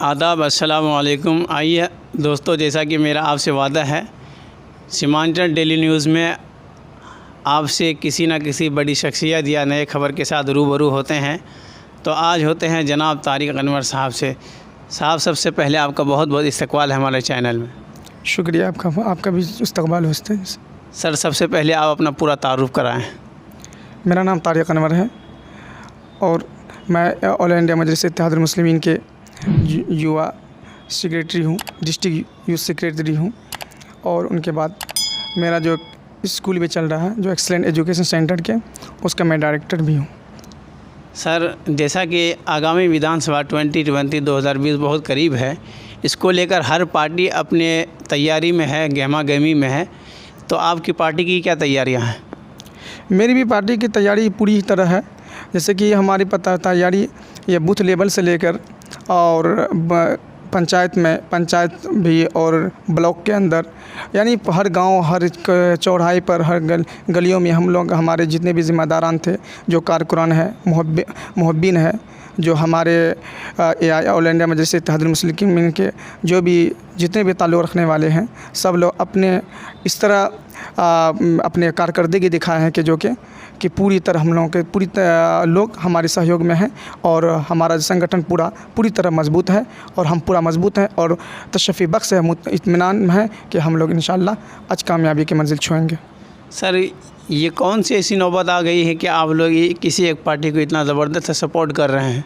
आदाब, अस्सलाम वालेकुम। आइए दोस्तों, जैसा कि मेरा आपसे वादा है, सीमांचल डेली न्यूज़ में आपसे किसी न किसी बड़ी शख्सियत या नए खबर के साथ रूबरू होते हैं। तो आज होते हैं जनाब तारिक अनवर साहब से। साहब, सबसे पहले आपका बहुत बहुत इस्तकबाल है हमारे चैनल में। शुक्रिया आपका भी इस्तकबाल होते हैं। सर, सबसे पहले आप अपना पूरा तारुफ कराएँ। मेरा नाम तारिक अनवर है और मैं ऑल इंडिया मजलिस इत्तेहादुल मुस्लिमीन के युवा सेक्रेटरी हूँ, डिस्ट्रिक्ट यूथ सेक्रेटरी हूँ। और उनके बाद मेरा जो स्कूल भी चल रहा है, जो एक्सलेंट एजुकेशन सेंटर के, उसका मैं डायरेक्टर भी हूँ। सर, जैसा कि आगामी विधानसभा 2020 बहुत करीब है, इसको लेकर हर पार्टी अपने तैयारी में है, गहमा गहमी में है। तो आपकी पार्टी की क्या तैयारियां हैं? मेरी भी पार्टी की तैयारी पूरी तरह है। जैसे कि हमारी तैयारी ये बूथ लेवल से लेकर और पंचायत भी और ब्लॉक के अंदर, यानी हर गांव, हर चौराहे पर, हर गलियों में हम लोग, हमारे जितने भी ज़िम्मेदारान थे, जो कारकुनान है, मुहब्बीन है, जो हमारे ऑल इंडिया मजलिस इत्तेहादुल मुस्लिमीन के जो भी जितने भी ताल्लुक़ रखने वाले हैं, सब लोग अपने इस तरह अपने कारकर्दगी दिखाए हैं कि पूरी तरह हम लोगों के लोग हमारे सहयोग में हैं और हमारा संगठन पूरी तरह मजबूत है और हम पूरा मजबूत हैं और तशफ़ी बख्श है, इत्मीनान है कि हम लोग इंशाअल्लाह आज कामयाबी की मंजिल छुएंगे। सर, ये कौन सी ऐसी नौबत आ गई है कि आप लोग किसी एक पार्टी को इतना ज़बरदस्त सपोर्ट कर रहे हैं?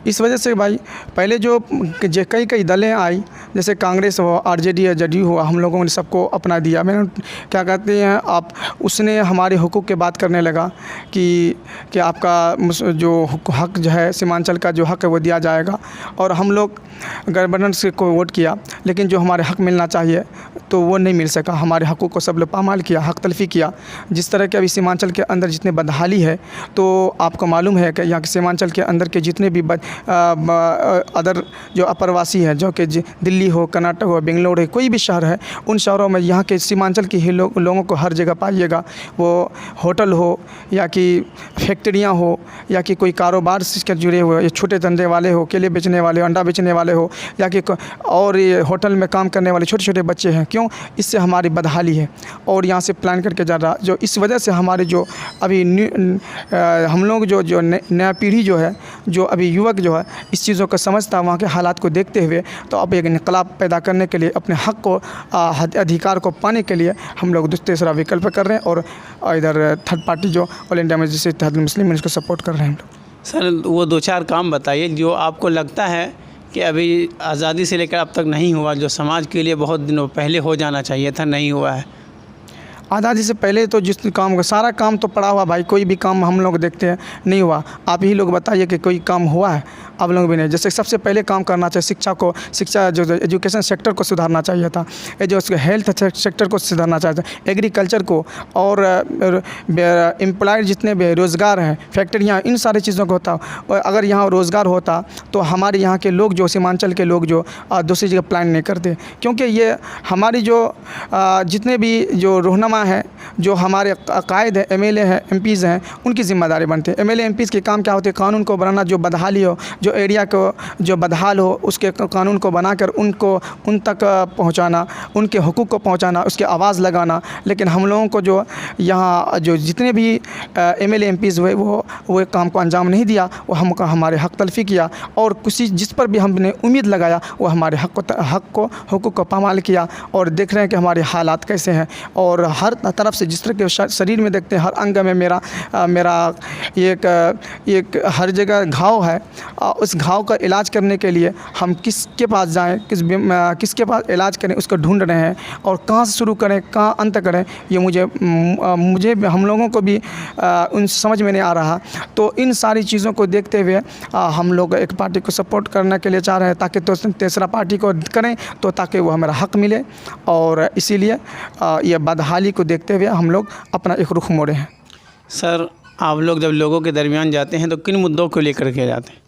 इस वजह से भाई, पहले जो कई दलें आई, जैसे कांग्रेस हो, आरजेडी या जदयू हो, हम लोगों ने सबको अपना दिया। मैंने क्या कहते हैं आप, उसने हमारे हुकूक की बात करने लगा कि आपका जो हक जो है, सीमांचल का जो हक है वो दिया जाएगा। और हम लोग गवर्नेंस को वोट किया, लेकिन जो हमारे हक मिलना चाहिए तो वो नहीं मिल सका। हमारे हक़ों को सब लोग पामाल किया, हक तलफ़ी किया। जिस तरह के अभी सीमांचल के अंदर जितने बदहाली है, तो आपको मालूम है कि यहाँ के सीमांचल के अंदर के जितने भी अदर जो अप्रवासी हैं, जो कि दिल्ली हो, कर्नाटक हो, बेंगलोर है, कोई भी शहर है, उन शहरों में यहाँ के सीमांचल के ही लोगों को हर जगह पाइएगा। वो होटल हो या कि फैक्ट्रियाँ हो या कि कोई कारोबार से जुड़े हुए, या छोटे धंधे वाले हो, केले बेचने वाले हो, अंडा बेचने वाले हो, या कि और ये होटल में काम करने वाले छोटे छोटे बच्चे हैं। क्यों? इससे हमारी बदहाली है और यहाँ से प्लान करके जा रहा, जो इस वजह से हमारे जो अभी हम लोग जो नया पीढ़ी जो है, जो अभी युवक जो है, इस चीज़ों को समझता, वहाँ के हालात को देखते हुए, तो अब एक इनकलाब पैदा करने के लिए, अपने हक़ को, अधिकार को पाने के लिए हम लोग तीसरा विकल्प कर रहे हैं और इधर थर्ड पार्टी जो ऑल इंडिया मजलिस इत्तेहादुल मुस्लिमीन, इसको सपोर्ट कर रहे हैं हम लोग। सर, वो 2-4 काम बताइए जो आपको लगता है कि अभी आज़ादी से लेकर अब तक नहीं हुआ, जो समाज के लिए बहुत दिनों पहले हो जाना चाहिए था, नहीं हुआ है। आज़ादी से पहले तो जिस काम का सारा काम तो पड़ा हुआ भाई, कोई भी काम हम लोग देखते हैं नहीं हुआ। आप ही लोग बताइए कि कोई काम हुआ है? आप लोग भी नहीं। जैसे सबसे पहले काम करना चाहिए शिक्षा जो एजुकेशन सेक्टर को सुधारना चाहिए था, जो हेल्थ सेक्टर को सुधारना चाहिए था, एग्रीकल्चर को, और एम्प्लॉय जितने भी रोज़गार हैं, फैक्ट्रियाँ, इन सारी चीज़ों को होता। और अगर यहाँ रोज़गार होता तो हमारे यहाँ के लोग, जो सीमांचल के लोग जो दूसरी जगह प्लान नहीं करते, क्योंकि ये हमारी जो जितने भी जो रहनुमा है, जो हमारे कायद है, एमएलए हैं, एमपीज़ हैं, उनकी ज़िम्मेदारी बनती है। एमएलए एमपीज़ के काम क्या होते हैं? कानून को बनाना, जो बदहाली हो, जो एरिया को जो बदहाल हो, उसके कानून को बनाकर उनको उन तक पहुंचाना, उनके हुकूक को पहुंचाना, उसकी आवाज़ लगाना। लेकिन हम लोगों को जो यहाँ जो जितने भी एमएलए एमपीज़ हुए, वो काम को अंजाम नहीं दिया। वो हमारे हक तलफ़ी किया और जिस पर भी हमने उम्मीद लगाया, वो हमारे हुकूक को पामाल किया। और देख रहे हैं कि हमारे हालात कैसे हैं। और हर तरफ से जिस तरह के शरीर में देखते हैं, हर अंग में मेरा एक हर जगह घाव है। उस घाव का इलाज करने के लिए हम किसके पास जाएं, किसके पास इलाज करें, उसको ढूंढ रहे हैं। और कहाँ से शुरू करें, कहाँ अंत करें, ये मुझे हम लोगों को भी उन समझ में नहीं आ रहा। तो इन सारी चीज़ों को देखते हुए हम लोग एक पार्टी को सपोर्ट करने के लिए चाह रहे हैं, ताकि तीसरा पार्टी को करें तो ताकि वो हमारा हक़ मिले। और इसीलिए ये बदहाली को देखते हुए हम लोग अपना एक रुख मोड़े हैं। सर, आप लोग जब लोगों के दरमियान जाते हैं तो किन मुद्दों को लेकर के जाते हैं?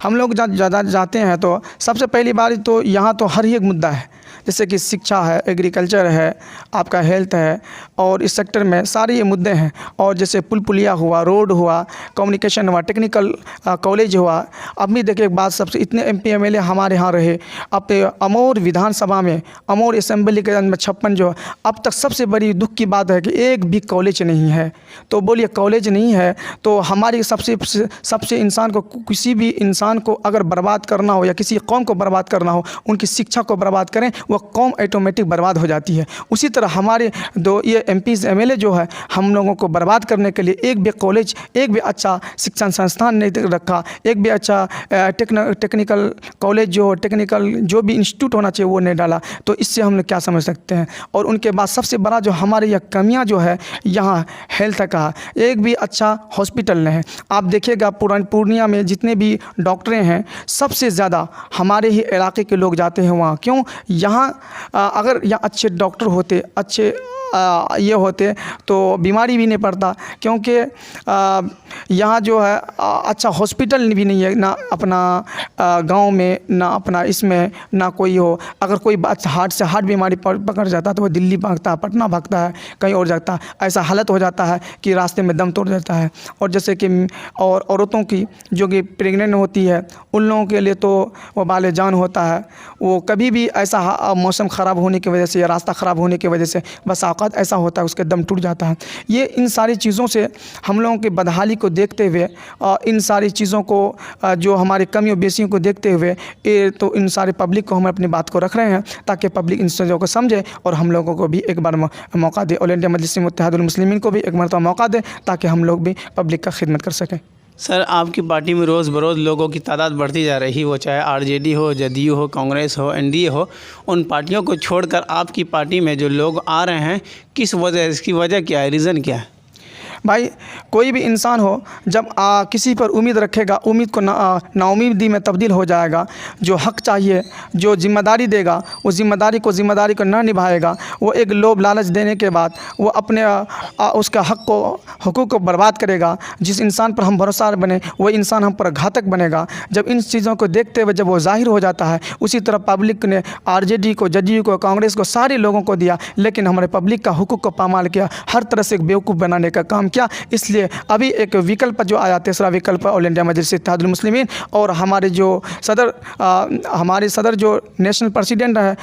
हम लोग ज़्यादा जाते हैं तो सबसे पहली बात तो यहाँ तो हर एक मुद्दा है। जैसे कि शिक्षा है, एग्रीकल्चर है, आपका हेल्थ है, और इस सेक्टर में सारे ये मुद्दे हैं। और जैसे पुल पुलिया हुआ, रोड हुआ, कम्युनिकेशन हुआ, टेक्निकल कॉलेज हुआ। अब भी देखिए एक बात, सबसे इतने MP MLA हमारे यहाँ रहे, अब अमौर विधानसभा में, अमौर असेंबली के अंदर 56 जो, अब तक सबसे बड़ी दुख की बात है कि एक भी कॉलेज नहीं है। तो बोलिए कॉलेज नहीं है तो हमारी सबसे इंसान को, किसी भी इंसान को अगर बर्बाद करना हो या किसी कौम को बर्बाद करना हो, उनकी शिक्षा को बर्बाद करें, वो कौम ऑटोमेटिक बर्बाद हो जाती है। उसी तरह हमारे ये MPs MLA जो है, हम लोगों को बर्बाद करने के लिए एक भी कॉलेज, एक भी अच्छा शिक्षण संस्थान नहीं रखा, एक भी अच्छा टेक्निकल कॉलेज जो टेक्निकल जो भी इंस्टीट्यूट होना चाहिए वो नहीं डाला। तो इससे हम लोग क्या समझ सकते हैं। और उनके बाद सबसे बड़ा जो हमारे यह कमियां जो है यहाँ हेल्थ का, एक भी अच्छा हॉस्पिटल नहीं है। आप देखिएगा पूर्णिया में जितने भी डॉक्टरें हैं, सबसे ज़्यादा हमारे ही इलाके के लोग जाते हैं वहाँ। क्यों? यहाँ अगर यहाँ अच्छे डॉक्टर होते, अच्छे ये होते तो बीमारी भी नहीं पड़ता। क्योंकि यहाँ जो है अच्छा हॉस्पिटल भी नहीं है, ना अपना गांव में, ना अपना इसमें, ना कोई हो। अगर कोई हार्ट से हार्ट बीमारी पकड़ जाता है तो वो दिल्ली भागता है, पटना भागता है, कहीं और जाता है। ऐसा हालत हो जाता है कि रास्ते में दम तोड़ देता है। और जैसे कि और औरतों की जो कि प्रेग्नेंट होती है, उन लोगों के लिए तो वो बाले जान होता है। वो कभी भी ऐसा मौसम ख़राब होने की वजह से या रास्ता ख़राब होने की वजह से बस औकात ऐसा होता है, उसके दम टूट जाता है। ये इन सारी चीज़ों से हम लोगों की बदहाली को देखते हुए, इन सारी चीज़ों को जो हमारी कमियों बेसियों को देखते हुए, तो इन सारे पब्लिक को हम अपनी बात को रख रहे हैं ताकि पब्लिक इन चीज़ों को समझे और हम लोगों को भी एक बार मौका दे। ऑल इंडिया मजलिस मुत्तहिदुल मुस्लिमीन को भी एक मरतबा मौका दे ताकि हम लोग भी पब्लिक का खिदमत कर सकें। सर, आपकी पार्टी में रोज़ बरोज़ लोगों की तादाद बढ़ती जा रही, वो चाहे RJD हो, जदयू हो, कांग्रेस हो, NDA हो, उन पार्टियों को छोड़कर आपकी पार्टी में जो लोग आ रहे हैं, किस वजह, इसकी वजह क्या है, रीज़न क्या है? भाई कोई भी इंसान हो, जब किसी पर उम्मीद रखेगा, उम्मीद को नाउम्मीदी में तब्दील हो जाएगा। जो हक़ चाहिए, जो ज़िम्मेदारी देगा, उस ज़िम्मेदारी को ना निभाएगा, वो एक लोभ लालच देने के बाद वो अपने उसका हुकूक़ को बर्बाद करेगा। जिस इंसान पर हम भरोसा बने वो इंसान हम पर घातक बनेगा। जब इन चीज़ों को देखते हुए जब वो ज़ाहिर हो जाता है, उसी तरह पब्लिक ने RJD को, जदयू को, कांग्रेस को, सारे लोगों को दिया, लेकिन हमारे पब्लिक का हुकूक़ को पामाल किया, हर तरह से एक बेवकूफ़ बनाने का काम क्या। इसलिए अभी एक विकल्प जो आया, तीसरा विकल्प ऑल इंडिया मजलिस इत्तेहादुल मुस्लिमीन, और हमारे जो सदर जो नेशनल प्रेसिडेंट है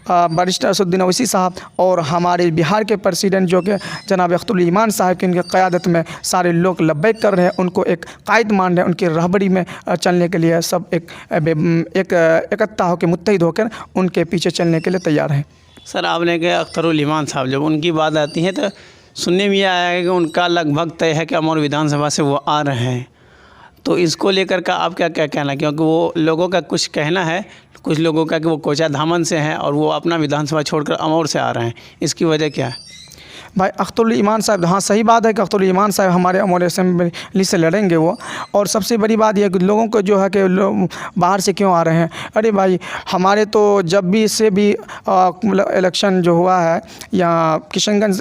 बैरिस्टर असदुद्दीन ओवैसी साहब, और हमारे बिहार के प्रेसिडेंट जो कि जनाब अख्तरुल ईमान साहब की उनकी क़यादत में सारे लोग लब्बैक कर रहे हैं, उनको एक कायद मान रहे हैं। उनकी रहबरी में चलने के लिए सब इकट्ठा होकर, मुत्तहिद होकर उनके पीछे चलने के लिए तैयार हैं। सर, आपने कहा अख्तरुल ईमान साहब, जब उनकी बात आती है तो सुनने में आया है कि उनका लगभग तय है कि अमौर विधानसभा से वो आ रहे हैं। तो इसको लेकर का आप क्या कहना? क्योंकि वो लोगों का कुछ कहना है, कुछ लोगों का कि वो कोचा धामन से हैं और वो अपना विधानसभा छोड़कर अमौर से आ रहे हैं, इसकी वजह क्या है? भाई अख्तरुल ईमान साहब, हाँ सही बात है कि अख्तरुल ईमान साहब हमारे अमौर असेंबली से लड़ेंगे वो। और सबसे बड़ी बात यह कि लोगों को जो है कि बाहर से क्यों आ रहे हैं। अरे भाई, हमारे तो जब भी से भी मतलब इलेक्शन जो हुआ है यहाँ किशनगंज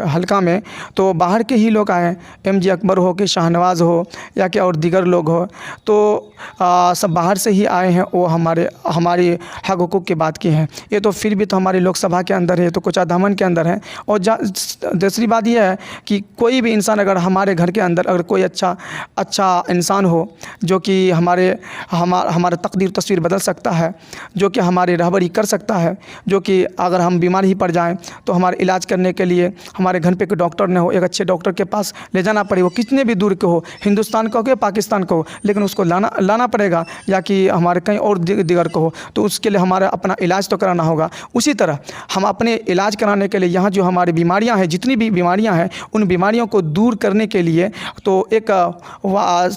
हल्का में, तो बाहर के ही लोग आए हैं। MJ अकबर हो कि शाहनवाज़ हो या कि और दीगर लोग हो, तो सब बाहर से ही आए हैं। वो हमारी हक हुकूक़ की बात की हैं। ये तो फिर भी तो हमारी लोकसभा के अंदर है, तो कोचा धामन के अंदर है। और दूसरी बात यह है कि कोई भी इंसान अगर हमारे घर के अंदर अगर कोई अच्छा इंसान हो जो कि हमारा तकदीर तस्वीर बदल सकता है, जो कि हमारी रहबरी कर सकता है, जो कि अगर हम बीमार ही पड़ जाएं तो हमारे इलाज करने के लिए हमारे घर पे कोई डॉक्टर न हो, एक अच्छे डॉक्टर के पास ले जाना पड़े, वो कितने भी दूर के हो, हिंदुस्तान का हो या पाकिस्तान का हो, लेकिन उसको लाना पड़ेगा, या कि हमारे कहीं और दिगर को हो, तो उसके लिए हमारा अपना इलाज तो कराना होगा। उसी तरह हम अपने इलाज कराने के लिए यहाँ जो हमारे बीमारियां हैं, जितनी भी बीमारियां हैं, उन बीमारियों को दूर करने के लिए तो एक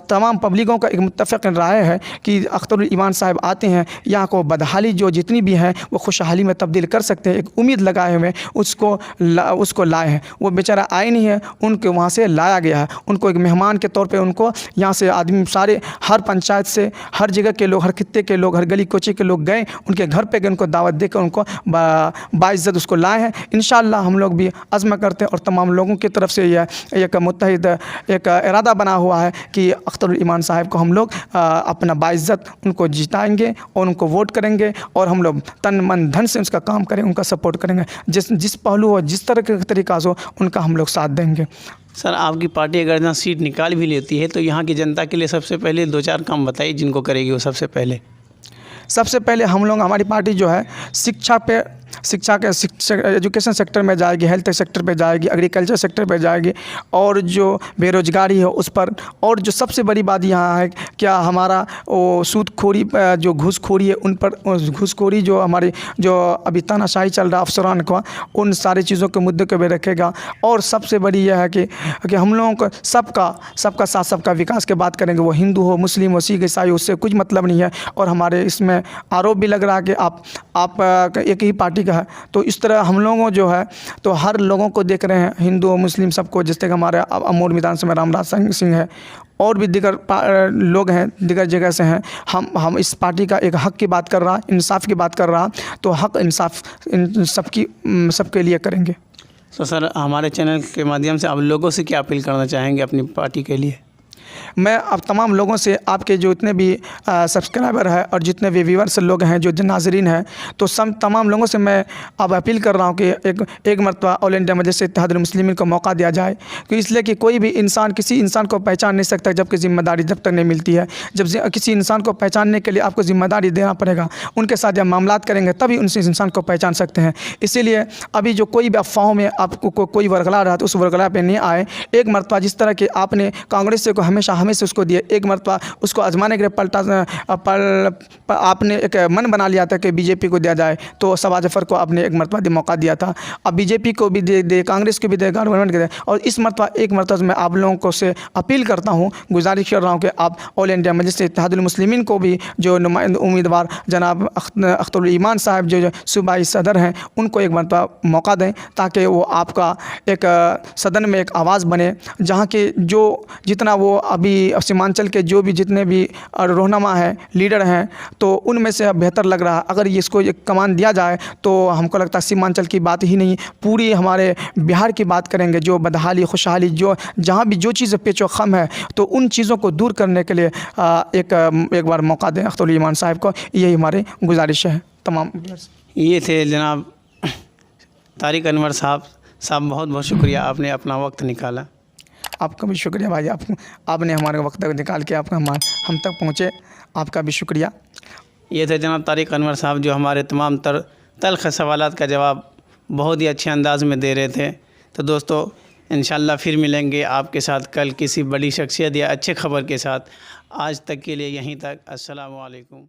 तमाम पब्लिकों का एक मुत्तफ़क़ राय है कि अख्तरुल ईमान साहब आते हैं, यहाँ को बदहाली जो जितनी भी हैं वो खुशहाली में तब्दील कर सकते हैं। एक उम्मीद लगाए हुए उसको लाए हैं। वो बेचारा आए नहीं है, उनको वहाँ से लाया गया है। उनको एक मेहमान के तौर पर उनको यहाँ से आदमी सारे, हर पंचायत से, हर जगह के लोग, हर खित्ते के लोग, हर गली कोची के लोग गए, उनको घर पर गए, उनको दावत देकर उनको बाइज़्ज़त उसको लाए हैं। इंशाअल्लाह हम लोग भी अज़्म करते हैं और तमाम लोगों की तरफ से यह एक मुत्तहिद एक इरादा बना हुआ है कि अख्तरुल ईमान साहब को हम लोग अपना बाइज़्ज़त उनको जिताएंगे और उनको वोट करेंगे और हम लोग तन मन धन से उसका काम करें, उनका सपोर्ट करेंगे। जिस पहलू हो, जिस तरह के तरीक़ा से हो, उनका हम लोग साथ देंगे। सर, आपकी पार्टी अगर ना सीट निकाल भी लेती है तो यहाँ की जनता के लिए सबसे पहले 2-4 काम बताइए जिनको करेगी वो सबसे पहले। सबसे पहले हम लोग, हमारी पार्टी जो है शिक्षा एजुकेशन सेक्टर में जाएगी, हेल्थ सेक्टर पे जाएगी, एग्रीकल्चर सेक्टर पे जाएगी और जो बेरोजगारी है उस पर। और जो सबसे बड़ी बात यहाँ है क्या हमारा वो सूदखोरी जो घूसखोरी है उन पर, घूसखोरी जो हमारी जो अभी तानाशाही चल रहा है अफसरान का, उन सारी चीज़ों के मुद्दे को भी रखेगा। और सबसे बड़ी यह है कि हम लोगों को सबका साथ सबका विकास की बात करेंगे, वो हिंदू हो, मुस्लिम हो, सिख ईसाई, उससे कुछ मतलब नहीं है। और हमारे इसमें आरोप भी लग रहा है कि आप एक ही पार्टी का है, तो इस तरह हम लोगों जो है तो हर लोगों को देख रहे हैं, हिंदू मुस्लिम सबको। जैसे कि हमारे अमूर मैदान से रामराज सिंह है और भी दीगर लोग हैं, दीगर जगह से हैं। हम इस पार्टी का एक हक़ की बात कर रहा, इंसाफ की बात कर रहा, तो हक़ इंसाफ इन सबके लिए करेंगे। तो सर, हमारे चैनल के माध्यम से आप लोगों से क्या अपील करना चाहेंगे अपनी पार्टी के लिए? मैं अब तमाम लोगों से, आपके जो इतने भी सब्सक्राइबर हैं और जितने भी व्यूअर्स लोग हैं, जो नाज़रीन हैं, तो तमाम लोगों से मैं अब अपील कर रहा हूँ कि एक मरतबा ऑल इंडिया मजलिस इत्तेहादुल मुस्लिमीन को मौका दिया जाए। कि इसलिए कि कोई भी इंसान किसी इंसान को पहचान नहीं सकता जबकि ज़िम्मेदारी जब तक नहीं मिलती है। जब किसी इंसान को पहचानने के लिए आपको ज़िम्मेदारी देना पड़ेगा, उनके साथ जब मामलात करेंगे तभी उनसे इंसान को पहचान सकते हैं। इसीलिए अभी जो कोई भी अफवाहों में आपको कोई वर्गला रहा है तो उस वर्गला पे नहीं आए। एक मरतबा जिस तरह के आपने कांग्रेस से को हमेशा उसको दिए, एक मरतबा उसको आजमाने के लिए आपने एक मन बना लिया था कि बीजेपी को दिया जाए, तो शहबाज जफर को आपने एक मरतबा मौका दिया था। अब बीजेपी को भी दे, कांग्रेस को भी दे, गवर्नमेंट को दे। और इस मरतबा एक मरतबा मैं आप लोगों को से अपील करता हूँ, गुजारिश कर रहा हूँ कि आप ऑल इंडिया मजलिस इत्तेहादुल मुस्लिमीन को भी जो नुमाइंदा उम्मीदवार जनाब अख्तरुल ईमान साहब जो सूबाई सदर हैं, उनको एक मरतबा मौका दें ताकि वो आपका एक सदन में एक आवाज़ बने, जहाँ के जो जितना वो अभी सीमांचल के जो भी जितने भी रहनुमा हैं, लीडर हैं, तो उनमें से बेहतर लग रहा है। अगर इसको एक कमान दिया जाए तो हमको लगता है सीमांचल की बात ही नहीं, पूरी हमारे बिहार की बात करेंगे। जो बदहाली, खुशहाली, जो जहाँ भी जो चीज़ पेचो खम है, तो उन चीज़ों को दूर करने के लिए एक बार मौका दें अख्तरुल ईमान साहब को। यही हमारी गुजारिश है तमाम। ये थे जनाब तारिक अनवर साहब। बहुत बहुत शुक्रिया, आपने अपना वक्त निकाला। आपका भी शुक्रिया भाई, आपने हमारे वक्त निकाल के हम तक पहुँचे, आपका भी शुक्रिया। ये थे जनाब तारिक अनवर साहब जो हमारे तमाम तल्ख़ सवालात का जवाब बहुत ही अच्छे अंदाज़ में दे रहे थे। तो दोस्तों, इंशाल्लाह फिर मिलेंगे आपके साथ कल किसी बड़ी शख्सियत या अच्छे खबर के साथ। आज तक के लिए यहीं तक। अस्सलामु अलैकुम।